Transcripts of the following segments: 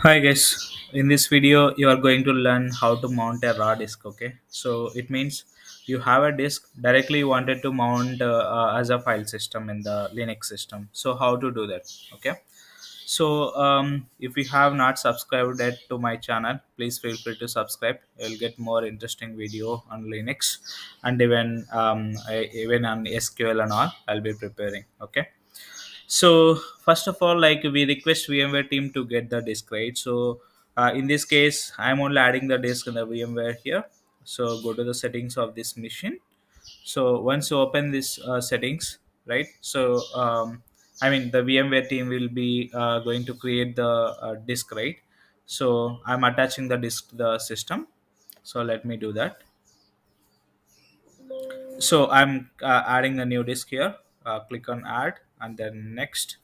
Hi guys, in this video you are going to learn how to mount a raw disk. Okay, so it means you have a disk directly you wanted to mount as a file system in the Linux system. So how to do that? Okay, so if you have not subscribed yet to my channel, please feel free to subscribe. You'll get more interesting video on Linux and even on SQL and all. I'll be preparing. Okay, so first of all, like we request VMware team to get the disk, right? So in this case, I'm only adding the disk in the VMware here. So go to the settings of this machine. So once you open this settings, right? So I mean the VMware team will be going to create the disk, right? So I'm attaching the disk to the system. So let me do that. So I'm adding a new disk here. Click on add and then next,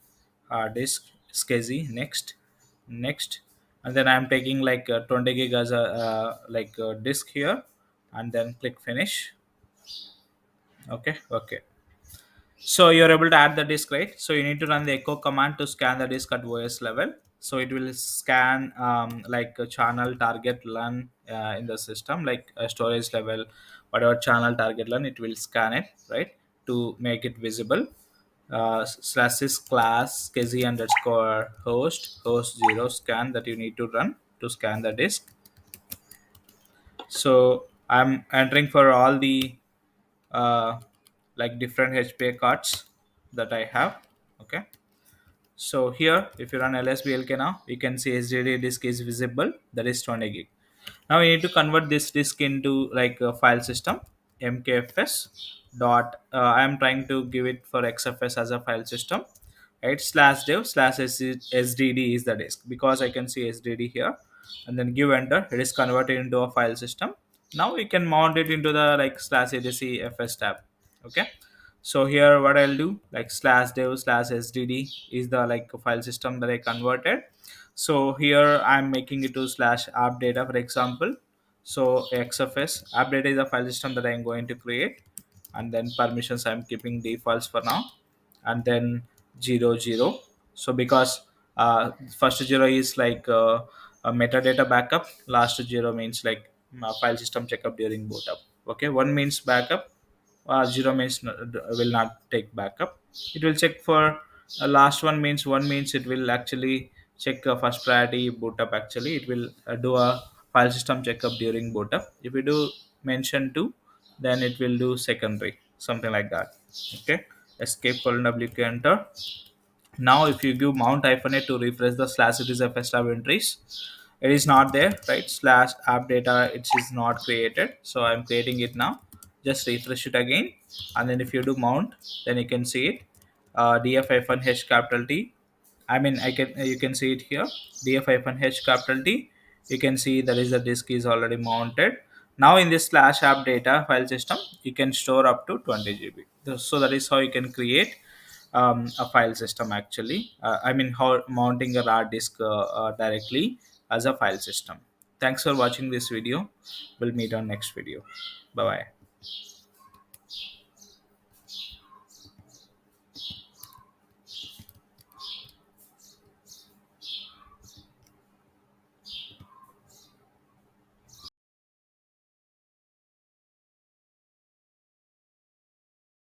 disk SCSI, next, and then I'm taking like 20 gig as a disk here, and then click finish. Okay. So you're able to add the disk, right? So you need to run the echo command to scan the disk at OS level. So it will scan like a channel target LAN in the system, like a storage level, whatever channel target LAN, it will scan it, right, to make it visible. Slash this class kz underscore host 0 scan that you need to run to scan the disk. So I'm entering for all the uh, like different HPA cards that I have. Okay. So here, if you run lsblk now, you can see SSD disk is visible. That is 20 gig. Now we need to convert this disk into like a file system mkfs dot. I'm trying to give it for xfs as a file system. Right, slash dev slash sdd is the disk because I can see sdd here, and then give enter. It is converted into a file system. Now we can mount it into the like slash etc fs tab. Okay, so here what I'll do, like slash dev slash sdd is the like file system that I converted. So here I'm making it to slash app data, for example. So xfs app data is a file system that I'm going to create, and then permissions I'm keeping defaults for now, and then 00. So because first 0 is like a metadata backup, last 0 means like file system checkup during boot up. Okay, one means backup, 0 means will not take backup. It will check for last one means it will actually check first priority boot up. Actually it will do a file system checkup during boot up. If you do mention 2, then it will do secondary, something like that. Okay, escape colon wk enter. Now if you give mount hyphen a to refresh the slash it is fs tab entries, it is not there, right? Slash app data, it is not created, so I'm creating it now. Just refresh it again, and then if you do mount, then you can see it. Df hyphen h capital T, I mean, I can you can see it here. Df hyphen h capital T. You can see that is the disk is already mounted. Now in this slash app data file system, you can store up to 20 GB. So that is how you can create a file system actually. I mean, how mounting a raw disk directly as a file system. Thanks for watching this video. We'll meet on next video. Bye bye.